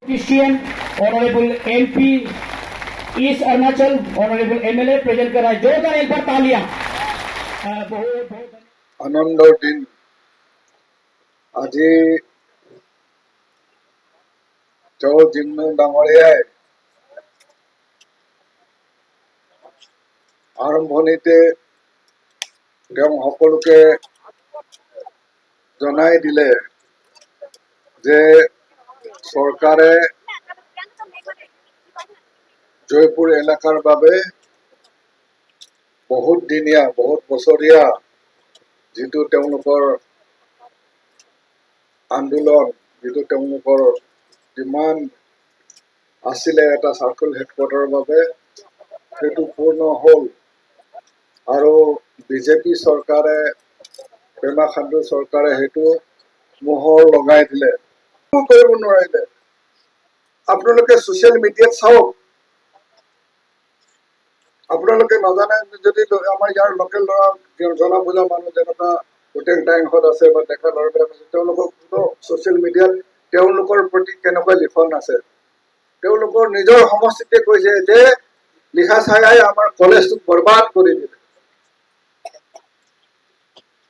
Christian, Honorable MP, East Arunachal, Honorable MLA present कर रहा है। जोरदार एक बार तालियां। बहुत बहुत आनंदर दिन আজি জিম্নু ডাঙৰীয়াই আৰম্ভণিতে তেওঁ সকলোকে জনাই দিলে যে চৰকাৰে জয়পুৰ এলেকাৰ বাবে বহুত দিনীয়া বহুত বছৰীয়া যিটো তেওঁলোকৰ আন্দোলন যিটো তেওঁলোকৰ ডিমাণ্ড আছিলে এটা সাৰ্কেল হেডকোৱাৰ্টাৰৰ বাবে সেইটো পূৰ্ণ হ'ল আৰু বিজেপি চৰকাৰে পেমা খাণ্ডু চৰকাৰে সেইটো মোহৰ লগাই দিলে কৰিব নোৱাৰিলে আপোনালোকে সোশ্যাল মিডিয়াত চাওক আপোনালোকে নাজানে যদি আমাৰ ইয়াৰ লোকেল ল'ৰা জনা বুজা মানুহ যেনেকুৱা হোটেল টাইমত আছে বা দেখা ল'ৰাবিলাক আছে তেওঁলোকক সোশ্যাল মিডিয়াত তেওঁলোকৰ প্ৰতি কেনেকুৱা লিখন আছে তেওঁলোকৰ নিজৰ সমষ্টিতে কৈছে যে লিখা চাই আমাৰ কলেজটো বৰবাদ কৰি দিলে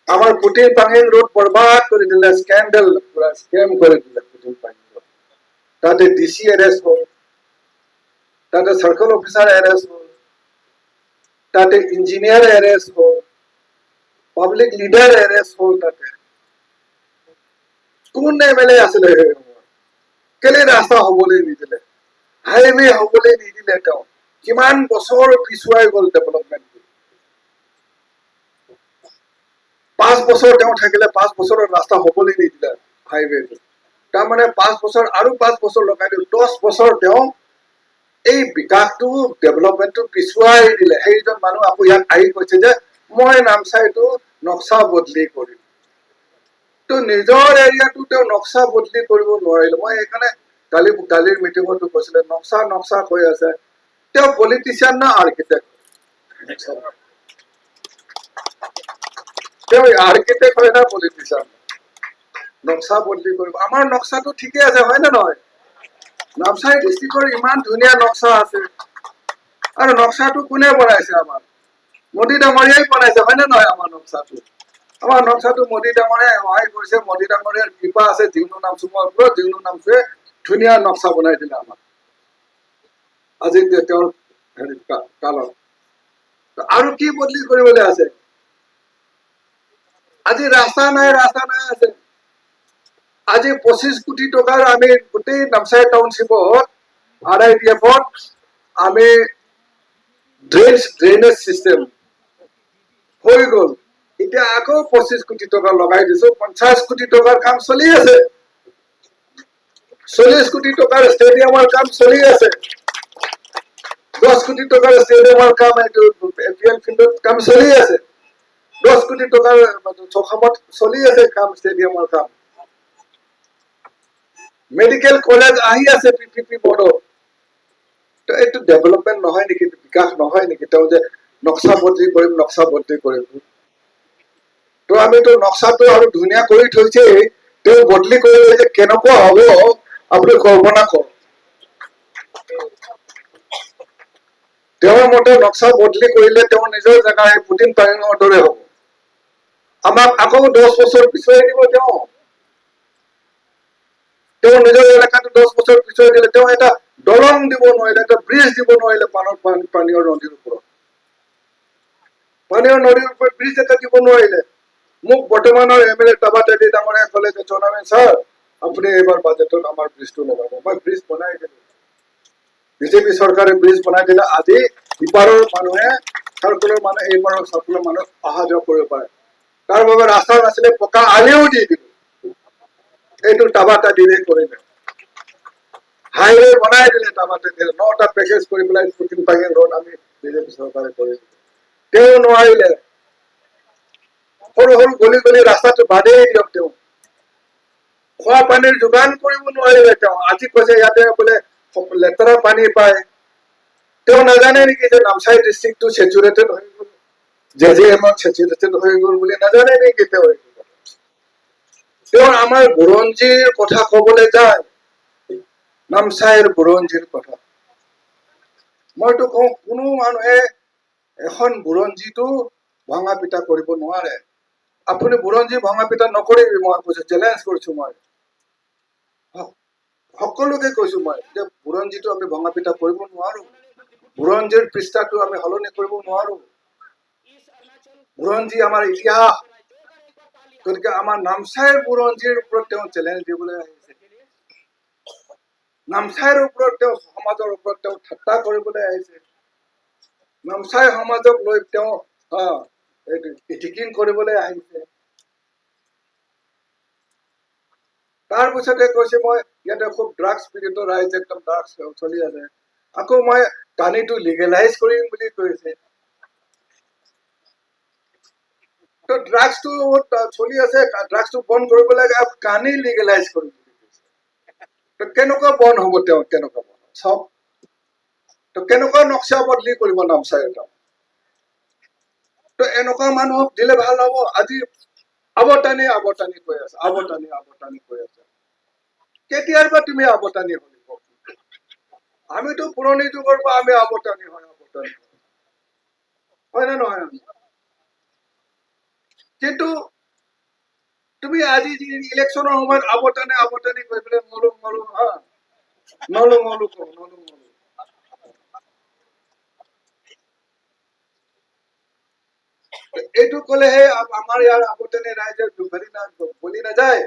আমার পুটিন পাঙ্গিং রোড বরবাদ করে দিলে স্ক্যান্ডাল পুরা স্ক্যাম করে দিলে পুটিন পাঙ্গিং রোড তাতে ডিসি অ্যারেস্ট হল তাতে সার্কেল অফিসার অ্যারেস্ট হল তাতে ইঞ্জিনিয়ার অ্যারেস্ট হল পাবলিক লিডার অ্যারেস্ট হল তাতে কোন এমএলএ আসলে কেলে রাস্তা হবলৈ নিদিলে হাইওয়ে হবলৈ নিদিলে তেওঁ কিমান বছৰ পিছুৱাই গল ডেভেলপমেন্ট 5 বছৰ তেওঁ থাকিলে 5 বছৰৰ ৰাস্তা হবলৈ নিদিলে হাইওয়ে তাৰ মানে 5 বছৰ আৰু 5 বছৰ লগাই দিলে 10 বছৰ তেওঁ এই বিকাশটো ডেভেলপমেন্টটো পিছুৱাই দিলে সেইজন মানুহ আকৌ ইয়াত আহি কৈছে যে মই নামচাইটো নক্সা বদলি কৰিম তো নিজৰ এৰিয়াটো তেওঁ নক্সা বদলি কৰিব নোৱাৰিলে মই এইখানে কালিৰ মিটিঙতো কৈছিলে নক্সা কৈ আছে তেওঁ পলিটিচিয়ান না আৰ্কিটেক্ট তেওঁ আৰ্কিটেক্ট হয় না পলিটিচিয়ান নক্সা বদলি কৰিব আমাৰ নক্সাটো ঠিকে আছে হয় না নহয় নামচাই ডিস্ট্ৰিক্টৰ ইমান ধুনীয়া নক্সা আছে আৰু নক্সাটো কোনে বনাইছে আমাৰ মোদী ডাঙৰীয়াই বনাইছে হয় না নহয় আমাৰ নক্সাটো মোদী ডাঙৰীয়াই সহায় কৰিছে মোদী ডাঙৰীয়াৰ কৃপা আছে জিগ্নু নামচুমৰ পৰা জিগ্নু নামচুৱে ধুনীয়া নক্সা বনাই দিলে আমাক আজি তেওঁৰ কালত আৰু কি বদলি কৰিবলৈ আছে আজি ৰাস্তা নাই আছে আজি 25 কোটি টকাৰ আমি গোটেই নামচাই টাউনশ্বিপত আৰআইডিএফত আমি ড্ৰেনেজ সিস্টেম হৈ গল এতিয়া আকৌ 25 কোটি টকা লগাই দিছো 50 কোটি টকাৰ কাম চলি আছে 40 কোটি টকাৰ ষ্টেডিয়ামৰ কাম চলি আছে 10 কোটি টকাৰ ষ্টেডিয়ামৰ কাম এইটো এপিএল ফিল্ডত কাম চলি আছে 10 কোটি টকাৰ চখামত চলি আছে কাম ষ্টেডিয়ামৰ কাম মেডিকেল কলেজ আহি আছে পিপিপি বৰ্ডৰ তো এইটো ডেভেলপমেন্ট নহয় নেকি বিকাশ নহয় নেকি তেওঁ যে নক্সা বদলি কৰিম তো আমি তো নক্সাটো আৰু ধুনীয়া কৰি থৈছে তেওঁ বদলি কৰিলে যে কেনেকুৱা হ'ব আপুনি কল্পনা কৰক তেওঁৰ মতে নক্সা বদলি কৰিলে তেওঁ নিজৰ জাগাৰ পুটিন পাঙ্গিঙৰ দৰে হ'ব আমাক আকৌ 10 বছৰ পিছুৱাই দিব তেওঁ নিজৰ এলেকাটো 10 বছৰ পিছুৱাই দিলে তেওঁ এটা দলং দিব নোৱাৰিলে এটা ব্ৰিজ দিব নোৱাৰিলে পানীৰ নদীৰ ওপৰত ব্ৰিজ এটা দিব নোৱাৰিলে মোক বৰ্তমানৰ এমএলএ টাবাতেদি ডাঙৰীয়া কলে যে জনাবে স্যাৰ আপুনি এবাৰ বাজেটত আমাৰ ব্ৰিজটো লগাব মই ব্ৰিজ বনাই দিলো বিজেপি চৰকাৰে ব্ৰিজ বনাই দিলে আজি ইপাৰৰ মানুহে সাৰ্কুলৰ মানুহ এইপাৰৰ সাৰ্কুলৰ মানুহ অহা যোৱা কৰিব পাৰে তাৰ বাবে ৰাস্তা নাছিলে পকা আলিও দি দিলো এইটো টাবাটা দিলে কৰিলে হাইৱে বনাই দিলে টাবাটা দিলে 9টা পেকেজ কৰি পেলাই পুটিন পাঙ্গিং ৰোড আমি বিজেপি চৰকাৰে কৰিলে তেওঁ নোৱাৰিলে সৰু গলি ৰাস্তাটো বাদেই দিয়ক তেওঁ খোৱা পানীৰ যোগান কৰিব নোৱাৰিলে তেওঁ আজি কৈছে ইয়াতে বোলে লেতেৰা পানী পায় তেওঁ নাজানে নেকি যে নামচাই ডিস্ট্ৰিক্টটো সেচুৰেটেড হৈ গল জেজেএমত সেচুৰেটেড হৈ গল বুলি নাজানে নেকি তেওঁ আমাৰ বুৰঞ্জীৰ কথা কবলৈ যায় নামচাইৰ বুৰঞ্জীৰ কথা মইতো কওঁ কোনো মানুহে এখন বুৰঞ্জীটো ভঙা পিটা কৰিব নোৱাৰে আপুনি বুৰঞ্জী ভঙা পিটা নকৰিবি মই কৈছো চেলেঞ্জ কৰিছো মই সকলোকে কৈছো মই যে বুৰঞ্জীটো আমি ভঙা পিটা কৰিব নোৱাৰো বুৰঞ্জীৰ পৃষ্ঠাটো আমি সলনি কৰিব নোৱাৰো বুৰঞ্জী আমাৰ ইতিহাস গতিকে আমাৰ নামচাইৰ বুৰঞ্জীৰ ওপৰত তেওঁ চেলেঞ্জ দিবলৈ আহিছে নামচাইৰ ওপৰত তেওঁ সমাজৰ ওপৰত তেওঁ ঠাট্টা কৰিবলৈ আহিছে নামচাই সমাজক লৈ তেওঁ ইটিকিং কৰিবলৈ আহিছে তাৰপিছতে কৈছে মই ইয়াতে খুব ড্ৰাগছ পীড়িত ৰাইজ একদম ড্ৰাগছ চলি আছে আকৌ মই টানিটো লিগেলাইজ কৰিম বুলি কৈছে তো ড্ৰাগছটো চলি আছে ড্ৰাগছটো বন্ধ কৰিব লাগে কানি লিগেলাইজ কৰিম বুলি কৈছে তো কেনেকুৱা বন্ধ হ'ব তেওঁ কেনেকুৱা বন্ধ চাওক তো কেনেকুৱা নক্সা বদলি কৰিব নামচাই এটা তো এনেকুৱা মানুহক দিলে ভাল হ'ব আজি আৱটানি কৈ আছে আৱটানি কৈ আছে কেতিয়াৰ পৰা তুমি আৱটানি হলি আমিতো পুৰণি যুগৰ পৰা আমি আৱটানি হয় নে নহয় কিন্তু তুমি আজি ইলেকশ্যনৰ সময়ত আৱটানি কৈ পেলাই নলো এইটো কলেহে আমাৰ ইয়াৰ আৱটানি ৰাইজে বলি নাযায়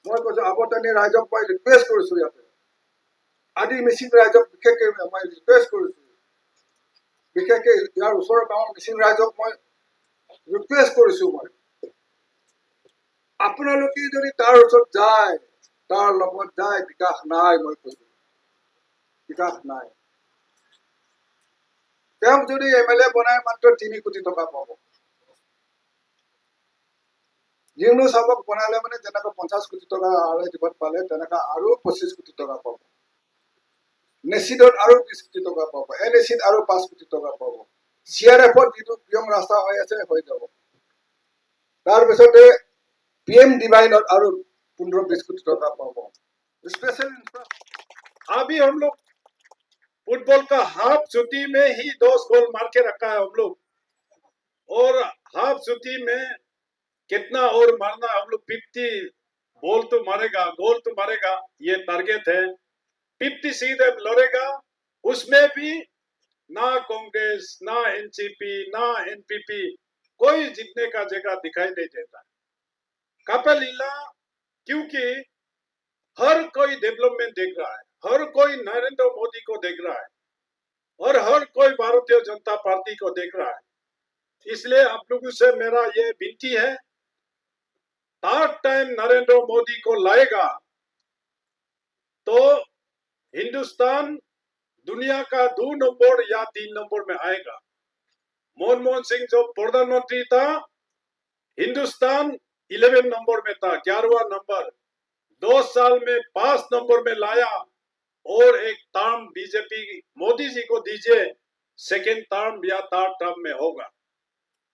মই কৈছো আৱটানি ৰাইজক মই ৰিকুৱেষ্ট কৰিছো ইয়াতে আদি মিচিং ৰাইজক বিশেষকে মই ৰিকুৱেষ্ট কৰিছো বিশেষকে ইয়াৰ ওচৰৰ গাঁৱৰ মিচিং ৰাইজক মই ৰিকুৱেষ্ট কৰিছো মই আপোনালোকে যদি তাৰ ওচৰত যায় তাৰ লগত যায় বিকাশ নাই মই কৈছো বিকাশ নাই তেওঁক যদি MLA বনাই মাত্ৰ 3 কোটি টকা পাব যিকোনো চাবক বনালে মানে যেনেকৈ 50 কোটি টকা আঢ়ৈ দিবত পালে তেনেকৈ আৰু 25 কোটি টকা পাব নেচিডত আৰু 20 কোটি টকা পাব NACত আৰু 5 কোটি টকা পাব CRFত যিটো পিয়ং ৰাস্তা হৈ আছে হৈ যাব তাৰপিছতে PM ডিভাইনত আৰু 15-20 कोटी टका पाओ स्पेशल अभी हम लोग फुटबॉल का हाफ छुट्टी में ही 2 गोल मार के रखा है हम लोग और हाफ छुट्टी में कितना और मारना हम लोग 50 बॉल तो मारेगा गोल तो मारेगा ये टारगेट है 50 सीधे लड़ेगा उसमें भी ना कांग्रेस ना NCP ना NPP कोई जीतने का जगह दिखाई नहीं देता कपिल लीला क्योंकि हर कोई डेवलपमेंट देख रहा है हर कोई नरेंद्र मोदी को देख रहा है और हर कोई भारतीय जनता पार्टी को देख रहा है इसलिए आप लोगों से मेरा ये विनती है थर्ड टाइम नरेंद्र मोदी को लाएगा तो हिंदुस्तान दुनिया का 2 नंबर या 3 नंबर में आएगा मनमोहन सिंह जो प्रधानमंत्री था हिंदुस्तान 11 नंबर में था 11वां नंबर 2 साल में 5 नंबर में लाया और एक टर्म बीजेपी मोदी जी को दीजिए सेकेंड टर्म या थर्ड टर्म में होगा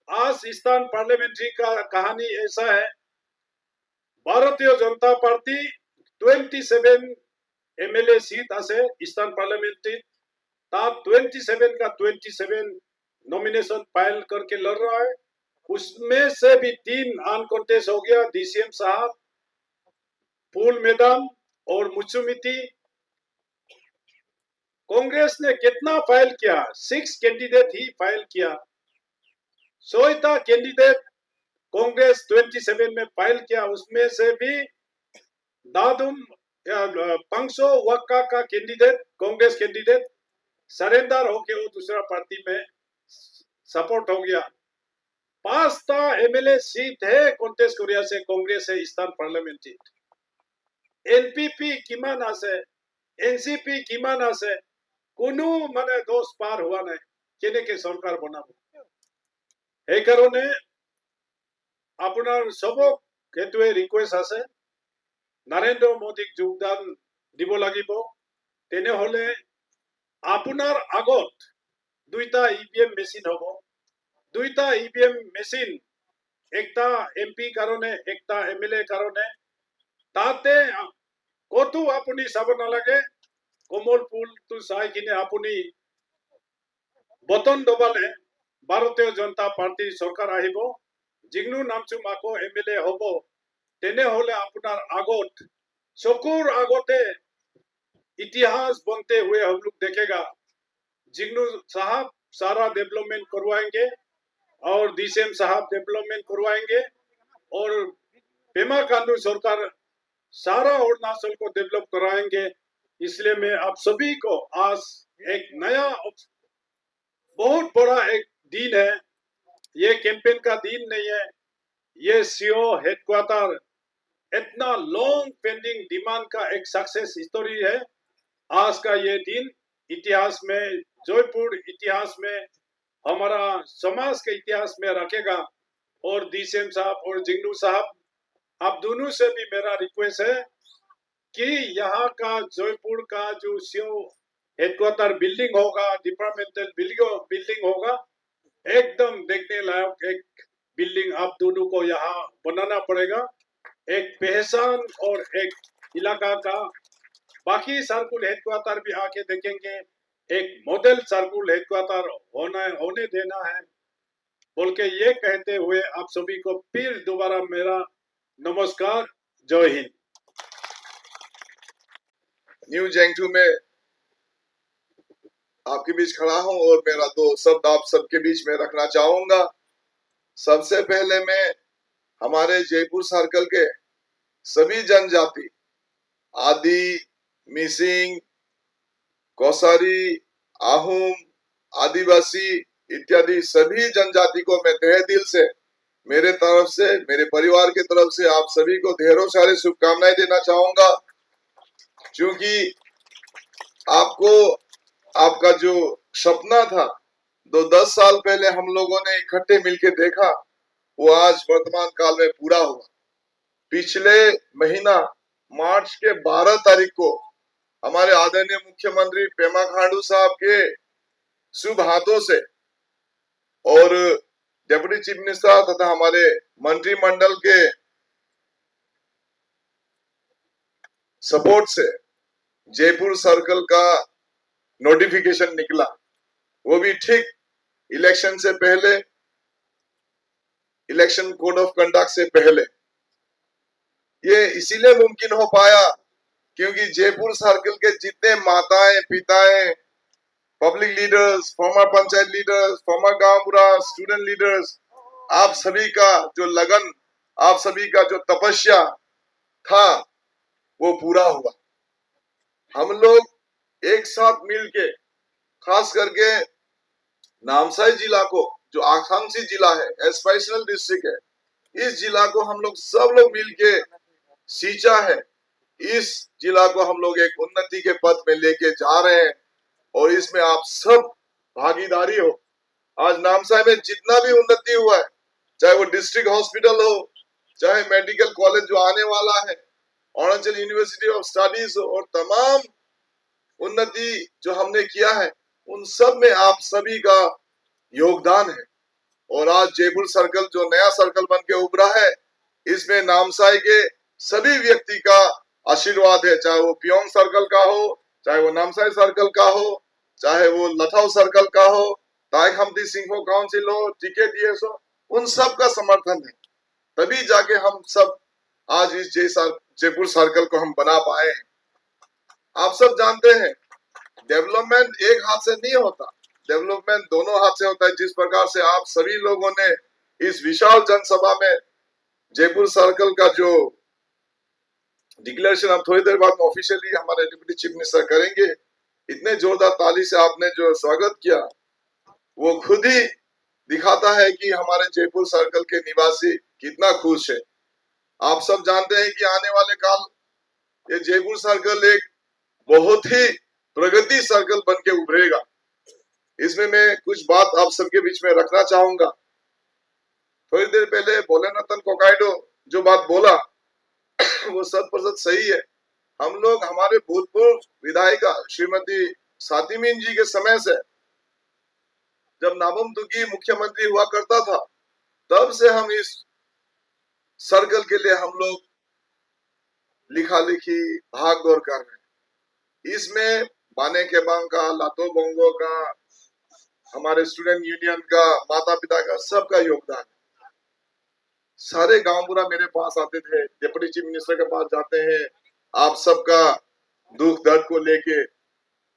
आज इस्तान पार्लियामेंट्री का कहानी ऐसा है Bharatiya Janata party 27 MLA seat আছে इस्तान पार्लियामेंट्री ता 27 का 27 नॉमिनेशन फाइल करके लड़ रहा है उसमें से भी 3 अनकॉन्टेस्ट हो गया DCM साहब फूल मैडम और मुचुमिती कांग्रेस ने कितना फाइल किया 6 कैंडिडेट ही फाइल किया सोईता कैंडिडेट कांग्रेस 27 में फाइल किया उसमें से भी दादुम पंगसो वक्का का कैंडिडेट कांग्रेस कैंडिडेट सरेंडर होके वो दूसरा पार्टी में सपोर्ट हो गया 5টা MLA सीट है कॉन्टेस्ट कोरिया से कांग्रेस है इस्तान पार्लियामेंट्री NPP কিমান আছে NCP কিমান আছে কোনো মানে দোষ পাৰ হোৱা নাই কেনেকে চৰকাৰ বনাব এই কাৰণে আপোনাৰ সবক হেতুৱে ৰিকুৱেষ্ট আছে নৰেন্দ্ৰ মোদীক যোগদান দিব লাগিব তেনেহলে আপোনাৰ আগত 2টা EVM মেচিন হ'ব 2টা EVM মেচিন একটা MP কাৰণে একটা MLA কাৰণে তাতে কত হয়তো আপুনি চাব নালাগে কমল ফুলটো চাই কিনে আপুনি বটন দবালে ভাৰতীয় জনতা পাৰ্টি চৰকাৰ আহিব, জিগ্নু নামচুম আকৌ MLA হ'ব, তেনেহলে আপোনাৰ আগত চকুৰ আগতে इतिहास बनते हुए हम लोग देखेगा। जिग्नू साहब सारा डेवलपमेंट करवाएंगे और DCM साहब डेवलपमेंट करवाएंगे और पेमा खांडू सरकार सारा अरुणाचल को डेवलप कराएंगे। इसलिए मैं आप सभी को आज एक नया बहुत बड़ा एक दिन है, ये कैंपेन का दिन नहीं है, ये CO हेडक्वार्टर इतना लॉन्ग पेंडिंग डिमांड का एक सक्सेस स्टोरी है। आज का ये दिन इतिहास में, जयपुर इतिहास में, हमारा समाज के इतिहास में रखेगा। और DCM साहब और जिग्नू साहब, आप दोनों से भी मेरा रिक्वेस्ट है कि यहाँ का जयपुर का जो CO हेडक्वार्टर बिल्डिंग होगा, डिपार्टमेंटल बिल्डिंग होगा, एकदम देखने लायक एक बिल्डिंग आप दोनों को यहाँ बनाना पड़ेगा। एक पहचान और एक इलाका का बाकी सर्कुल हेडक्वार्टर भी आके देखेंगे, एक मॉडल सर्कुल हेडक्वार्टर होने देना है बोल के ये कहते हुए आप सभी को फिर दोबारा मेरा नमस्कार, जय हिंद। न्यू जेंगटू में आपके बीच खड़ा हूं और मेरा दो शब्द आप सबके बीच में रखना चाहूंगा। सबसे पहले मैं हमारे जयपुर सर्कल के सभी जनजाति, आदि, मिसिंग, कौसारी, आहूम, आदिवासी इत्यादि सभी जनजाति को मैं तहे दिल से, मेरे तरफ से, मेरे परिवार के तरफ से आप सभी को ढेरों सारी शुभकामनाएं देना चाहूंगा। क्योंकि आपको आपका जो सपना था 10 साल पहले हम लोगों ने इकट्ठे मिलके देखा, वो आज वर्तमान काल में पूरा हुआ। पिछले महीना मार्च के 12 तारीख को हमारे आदरणीय मुख्यमंत्री पेमा खांडू साहब के शुभ हाथों से और डेप्यूटी चीफ मिनिस्टर तथा हमारे मंत्रिमंडल के सपोर्ट से जयपुर सर्कल का नोटिफिकेशन निकला, वो भी ठीक इलेक्शन से पहले, इलेक्शन कोड ऑफ कंडक्ट से पहले। ये इसीलिए मुमकिन हो पाया क्योंकि जयपुर सर्कल के जितने माताएं, पिताएं, public leaders, former panchayat leaders, former गांव बुरा स्टूडेंट लीडर्स, आप सभी का जो लगन, आप सभी का जो तपस्या था वो पूरा हुआ। हम लोग एक साथ मिलके, खास करके नामसाई जिला को, जो आकांक्षी जिला है, एस्पाइरेशनल डिस्ट्रिक्ट है, इस जिला को हम लोग सब लोग मिलके सींचा है। इस जिला को हम लोग एक उन्नति के पथ में लेके जा रहे हैं और इसमें आप सब भागीदारी हो। आज नामसाई में जितना भी उन्नति हुआ है, चाहे वो डिस्ट्रिक्ट हॉस्पिटल हो, चाहे मेडिकल कॉलेज जो आने वाला है, अरुणाचल यूनिवर्सिटी ऑफ स्टडीज हो, और तमाम उन्नति जो हमने किया है, उन सब में आप सभी का योगदान है। और आज जयपुर सर्कल जो नया सर्कल बन के उभरा है, इसमें नामसाई के सभी व्यक्ति का आशीर्वाद है, चाहे वो पियोंग सर्कल का हो, चाहे वो नामसाई सर्कल का हो, चाहे वो लथाऊ सर्कल का हो, ताई खमती सिंह काउंसिल हो, TKDS हो, उन सब का समर्थन है। तभी जाके हम सब आज इस जयपुर सर्कल को हम बना पाए हैं। आप सब जानते हैं डेवलपमेंट एक हाथ से नहीं होता, डेवलपमेंट दोनों हाथ से होता है। जिस प्रकार से आप सभी लोगों ने इस विशाल जनसभा में जयपुर सर्कल का जो डिक्लेरेशन अब थोड़ी देर बाद ऑफिशियली हमारे डिप्टी चीफ मिनिस्टर करेंगे, इतने जोरदार ताली से आपने जो स्वागत किया, वो खुद ही दिखाता है कि हमारे जयपुर सर्कल के निवासी कितना खुश है। आप सब जानते हैं कि आने वाले काल ये जयपुर सर्कल एक बहुत ही प्रगति सर्कल बन के उभरेगा। इसमें मैं कुछ बात आप सबके बीच में रखना चाहूंगा। थोड़ी देर पहले भोलेनाथन कोकाइडो जो बात बोला वो 100% सही है। हम लोग हमारे भूतपूर्व विधायिका श्रीमती सातिमीन जी के समय से, जब नाबम तुकी मुख्यमंत्री हुआ करता था, तब से हम इस सर्कल के लिए हम लोग लिखा लिखी भाग दौड़ कर रहे हैं। इसमें बाने केबांग का, लातो बोंगो का, हमारे स्टूडेंट यूनियन का, माता पिता का, सबका योगदान है। सारे गांव पूरा मेरे पास आते थे, डिप्टी चीफ मिनिस्टर के पास जाते हैं, आप सबका दुख दर्द को लेके,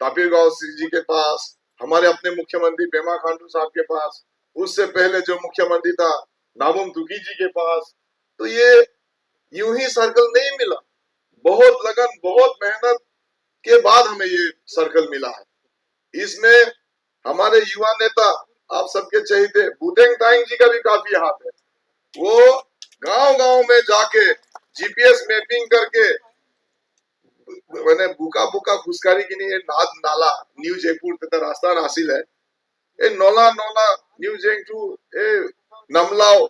तापिर गांव जी के पास, हमारे अपने मुख्यमंत्री पेमा खांडू साहब के पास, उससे पहले जो मुख्यमंत्री था नाबम तुकी जी के पास। तो ये यूं ही सर्कल नहीं मिला, बहुत लगन, बहुत मेहनत के बाद हमें ये सर्कल मिला है। इसमें हमारे युवा नेता, आप सबके चहेते बुटेंग ताइंग जी का भी काफी हाथ है। वो गांव-गांव में जाके जीपीएस मैपिंग करके मैंने बुका बुका खुशकारी की नहीं, नाद नाला न्यू जयपुर तथा रास्ता हासिल है, ए नोला नोला न्यू जयंटू ए नमलाओ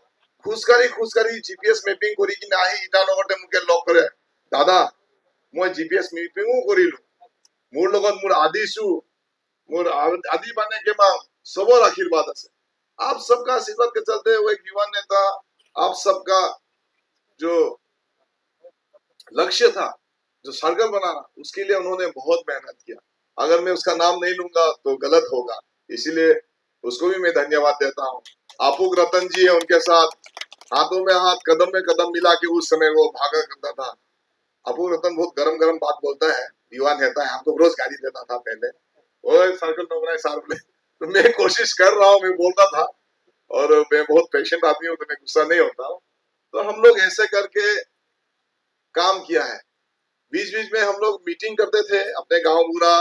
खुशकारी जीपीएस मैपिंग करी कि नाही इटानगरते मुके लक करे दादा মই जीपीएस मैपिंगो करिलो मोर লগত मोर आदिसु मोर आदि बाने के मां सबोर आशीर्वाद আছে। आप सबका आशीर्वाद के चलते वो एक युवा नेता, आप सबका जो लक्ष्य था, जो सर्कल बनाना, उसके लिए उन्होंने बहुत मेहनत किया। अगर मैं उसका नाम नहीं लूंगा तो गलत होगा, इसीलिए उसको भी मैं धन्यवाद देता हूँ। आपुक रतन जी है, उनके साथ हाथों में हाथ, कदम में कदम मिला के उस समय वो भागा करता था। आपुक रतन बहुत गरम गरम बात बोलता है, युवा नेता है, हमको रोज गाली देता था पहले, और सर्कल नोबराय सार बोले, तो मैं कोशिश कर रहा हूँ, मैं बोलता था, और मैं बहुत पेशेंट आदमी हूँ, तो मैं गुस्सा नहीं होता हूँ। तो हम लोग ऐसे करके काम किया है। बीच बीच में हम लोग मीटिंग करते थे अपने गांव पूरा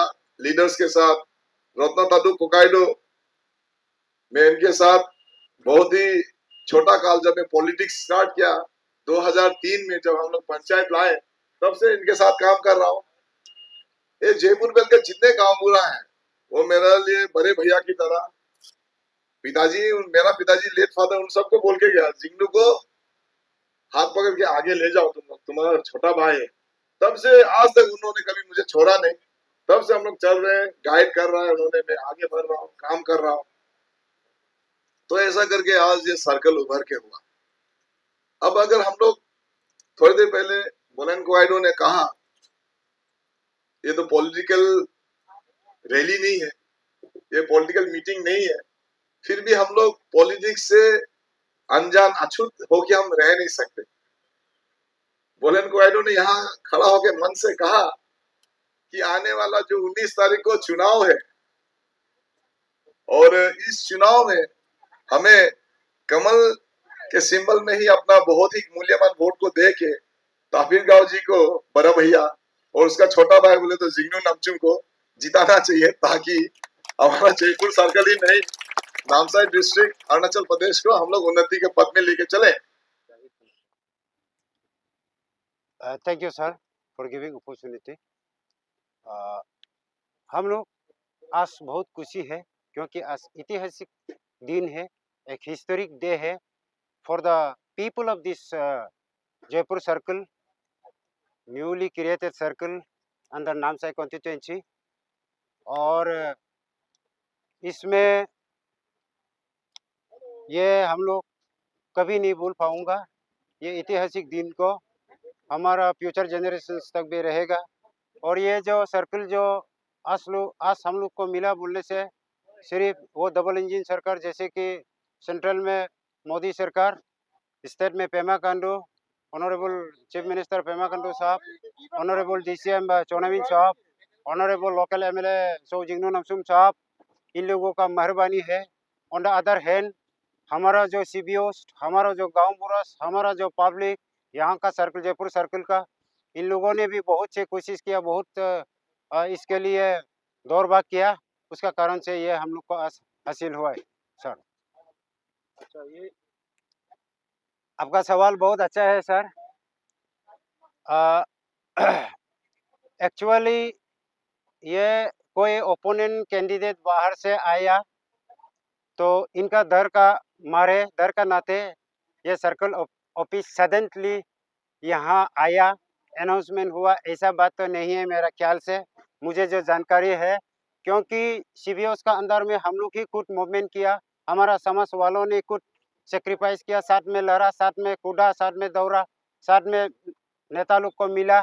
लीडर्स के साथ। रत्ना तादू कोकाइडो, मैं इनके साथ बहुत ही छोटा काल, जब मैं पॉलिटिक्स स्टार्ट किया 2003 में, जब हम लोग पंचायत लाए, तब से इनके साथ काम कर रहा हूँ। ये जयपुर बेल के जितने गांव पूरा है वो मेरे लिए बड़े भैया की तरह, पिताजी, मेरा पिताजी लेट फादर, उन सबको बोल के गया, जिंगनू को हाथ पकड़ के आगे ले जाओ, तुम लोग, तुम्हारा छोटा भाई है। तब से आज तक उन्होंने कभी मुझे छोड़ा नहीं, तब से हम लोग चल रहे हैं, गाइड कर रहा है उन्होंने, मैं आगे बढ़ रहा हूँ, काम कर रहा हूँ। तो ऐसा करके आज ये सर्कल उभर के हुआ। अब अगर हम लोग थोड़ी देर पहले बोलेन कोआइडो ने कहा, ये तो पॉलिटिकल रैली नहीं है, ये पॉलिटिकल मीटिंग नहीं है, फिर भी हम लोग पॉलिटिक्स से अनजान अछूत होके हम रह नहीं सकते। बोलेन कोआइडो ने यहाँ खड़ा होकर मन से कहा कि आने वाला जो 19 तारीख को चुनाव है, और इस चुनाव में हमें कमल के सिंबल में ही अपना बहुत ही मूल्यवान वोट को दे के तापिर गांव जी को, बड़ा भैया और उसका छोटा भाई बोले तो जिग्नू नामचुम को जिताना चाहिए, ताकि हमारा जयपुर सर्कल ही नहीं, नामसाई डिस्ट्रिक्ट अरुणाचल प्रदेश को हम लोग उन्नति के पथ में लेके चले। Thank you sir for giving opportunity. हम लोग आज बहुत खुशी है, क्योंकि आज ऐतिहासिक दिन है, एक हिस्टोरिक डे है for the people of this Jaipur circle, newly created circle under Namsai constituency. और इसमें ये हम लोग कभी नहीं भूल पाऊंगा, ये ऐतिहासिक दिन को हमारा फ्यूचर जनरेशंस तक भी रहेगा। और ये जो सर्कल जो आज हम लोग को मिला बोलने से, सिर्फ वो डबल इंजन सरकार, जैसे कि सेंट्रल में मोदी सरकार, स्टेट में Pema Khandu, honourable chief minister Pema Khandu साहब, ऑनरेबल डीसीएम चोनाविन साहब, ऑनरेबल लोकल एमएलए सो जिग्नू नामचुम साहब, इन लोगों का मेहरबानी है। ऑन द अदर हैंड हमारा जो सीबीओस, हमारा जो गांव बुरस, हमारा जो पब्लिक यहाँ का सर्कल, जयपुर सर्कल का, इन लोगों ने भी बहुत से कोशिश किया, बहुत इसके लिए दौड़ भाग किया, उसका कारण से ये हम लोग को हासिल हुआ है सर। अच्छा, ये आपका सवाल बहुत अच्छा है सर। एक्चुअली ये कोई ओपोनेंट कैंडिडेट बाहर से आया, तो इनका डर का नाते ये सर्कल ऑफिस सडनली यहाँ आया, अनाउंसमेंट हुआ, ऐसा बात तो नहीं है मेरा ख्याल से, मुझे जो जानकारी है। क्योंकि सीबीओस का अंदर में हम लोग ही कुछ मूवमेंट किया, हमारा समाज वालों ने कुछ सेक्रीफाइस किया, साथ में लड़ा, साथ में कूदा, साथ में दौड़ा, साथ में नेता लोग को मिला,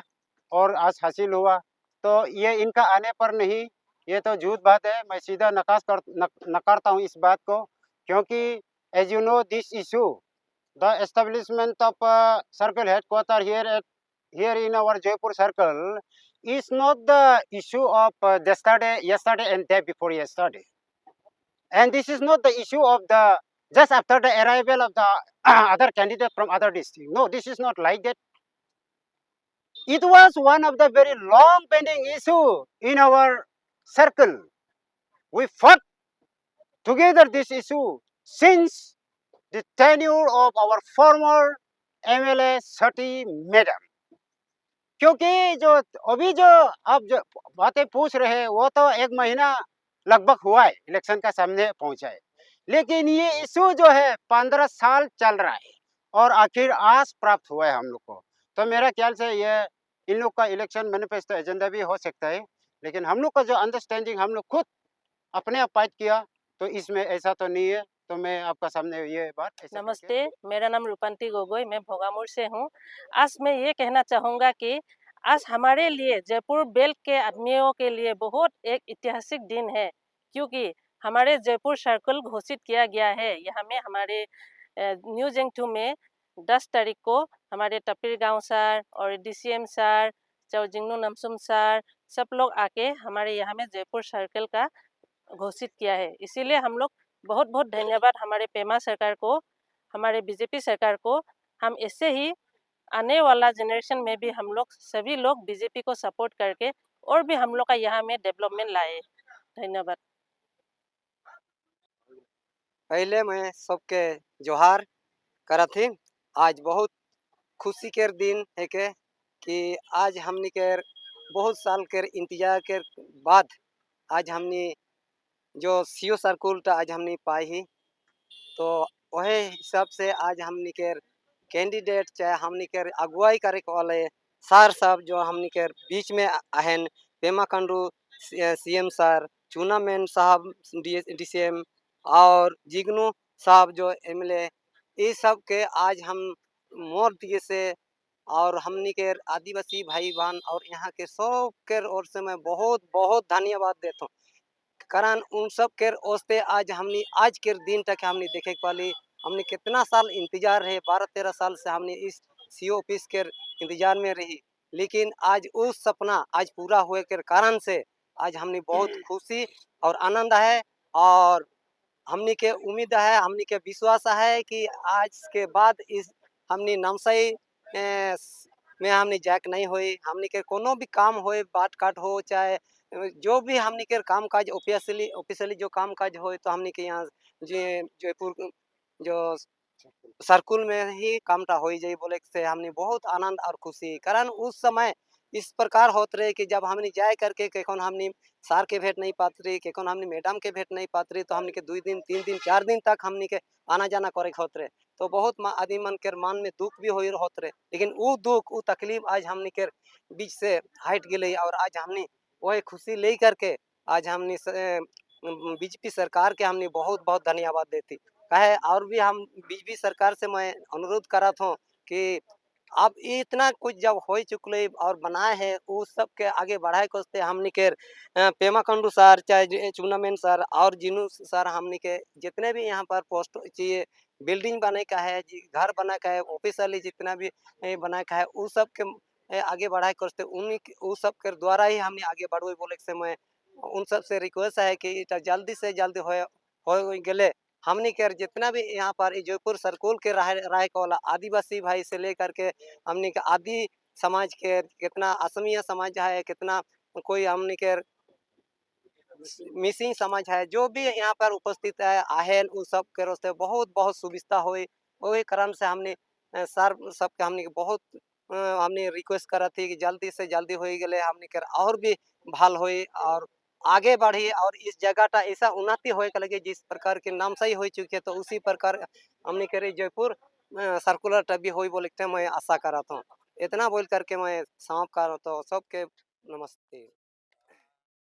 और आज हासिल हुआ। तो ये इनका आने पर नहीं, ये तो झूठ बात है। मैं सीधा नकारता हूँ इस बात को, क्योंकि as you know this issue, the establishment of circle headquarter here in our Jaipur circle is not the issue of yesterday and day before yesterday, and this is not the issue of the just after the arrival of the other candidate from other district. No, this is not like that. It was one of the very long pending issue in our circle. We fought together this issue since the tenure of our former MLA Sati Madam. क्योंकि जो अभी जो आप जो बातें पूछ रहे हैं वो तो 1 महीना लगभग हुआ है इलेक्शन का सामने पहुंचा है, लेकिन ये इशू जो है 15 साल चल रहा है और आखिर आज प्राप्त हुआ है हम लोग को। तो मेरा ख्याल से ये इन लोग का इलेक्शन मैनिफेस्टो एजेंडा भी हो सकता है, लेकिन हम लोग का जो अंडरस्टैंडिंग हम लोग खुद अपने आप फाइट किया, तो इसमें ऐसा तो नहीं है। तो मैं आपका सामने ये बात ऐसे नमस्ते, मेरा नाम रूपंती गोगोई, मैं भोगामुड़ से हूँ। आज मैं ये कहना चाहूँगा कि आज हमारे लिए जयपुर बेल्ट के आदमियों के लिए बहुत एक ऐतिहासिक दिन है, क्योंकि हमारे जयपुर सर्कल घोषित किया गया है। यहाँ में हमारे न्यू जंगटू में 10 तारीख को हमारे टपीर गांव सर और DCM सर, चौजिंगनू नमसुम सर, सब लोग आके हमारे यहाँ में जयपुर सर्कल का घोषित किया है। इसीलिए हम लोग बहुत बहुत धन्यवाद हमारे पेमा सरकार को, हमारे बीजेपी सरकार को। हम ऐसे ही आने वाला जनरेशन में भी हम लोग सभी लोग बीजेपी को सपोर्ट करके और भी हम लोग का यहाँ में डेवलपमेंट लाए। धन्यवाद। पहले मैं सबके जोहार करा थी। आज बहुत खुशी के दिन है कि आज हमने के बहुत साल के इंतजार के बाद आज हमने जो सीओ सर्कुल आज हमने पाई ही, तो वह हिसाब से आज हमने के कैंडिडेट चाहे हमने के अगुवाई करे वाले सर साहब जो हमने के बीच में आहन, पेमा कंडू CM सर, चूनामेन साहब DCM और जिग्नू साहब जो MLA, ये सब के आज हम मोर दिए से और हमने के आदिवासी भाई बहन और यहाँ के सब के ओर से मैं बहुत बहुत धन्यवाद देता हूँ। कारण उन सब के वास्ते आज हमने आज के दिन तक हमने देखे वाली हमने कितना साल इंतजार है, 12-13 साल से हमने इस CO ऑफिस के इंतजार में रही, लेकिन आज उस सपना आज पूरा हुए के कारण से आज हमने बहुत खुशी और आनंद है। और हमने के उम्मीद है, हमने के विश्वास है कि आज के बाद इस हमने नामसाई में हमने जैक नहीं हुई, हमने के कोनो भी काम होए, बात काट हो चाहे जो भी हमने के काम काज ऑफिशियली जो काम काज हो, तो हमने के यहाँ जयपुर जो सर्कुल में ही कामटा हो जाए बोले से हमने बहुत आनंद और खुशी। कारण उस समय इस प्रकार होते रहे कि जब हमने जाए करके केकौन हमने सर के भेंट नहीं पाते रही, केकौन हमने मैडम के भेंट नहीं पाते रही, तो हमने के 2 दिन 3 दिन 4 दिन तक हमने के आना जाना करे होते रहे, तो बहुत आदमी मन के मन में दुख भी होते रहे। लेकिन वो दुख वो तकलीफ आज हमने के बीच से हट गई और आज हमने वही खुशी ले करके आज हमने बीजेपी सरकार के हमने बहुत बहुत धन्यवाद देती कहे। और भी हम बीजेपी सरकार से मैं अनुरोध करा था कि अब इतना कुछ जब हो चुकले और बनाए है उस सब के आगे बढ़ाए को हमने के पेमा कंडू सर चाहे चूनामेन सर और जिनू सर हमने के जितने भी यहाँ पर पोस्ट चाहिए, बिल्डिंग बनाने का है, घर बना का है, ऑफिशियली जितना भी बना का है, उस सब के आगे बढ़ाए करते उन्हीं उस सब के द्वारा ही हमने आगे बढ़ो बोले से मैं उन सब से रिक्वेस्ट है कि जल्दी से जल्दी हो गए। हमने के जितना भी यहाँ पर जयपुर सर्कुल के रहे वाला आदिवासी भाई से लेकर के हमने के आदि समाज के कितना असमिया समाज है, कितना कोई हमने के मिसिंग समाज है, जो भी यहाँ पर उपस्थित है आहन उस सब के रोस्ते बहुत बहुत सुविधा हुई। वही कारण से हमने सर सबके हमने बहुत हमने रिक्वेस्ट करा थी कि जल्दी से जल्दी हो गए हमने के और भी भल हुई और आगे बढ़ी और इस जगह का ऐसा उन्नति हो लगे जिस प्रकार के नाम सही हो चुके, तो उसी प्रकार हमने कह रही जयपुर सर्कुलर टबी हो बोलते मैं आशा करा था। इतना बोल करके मैं समाप्त कर रहा हूँ। तो सबके नमस्ते।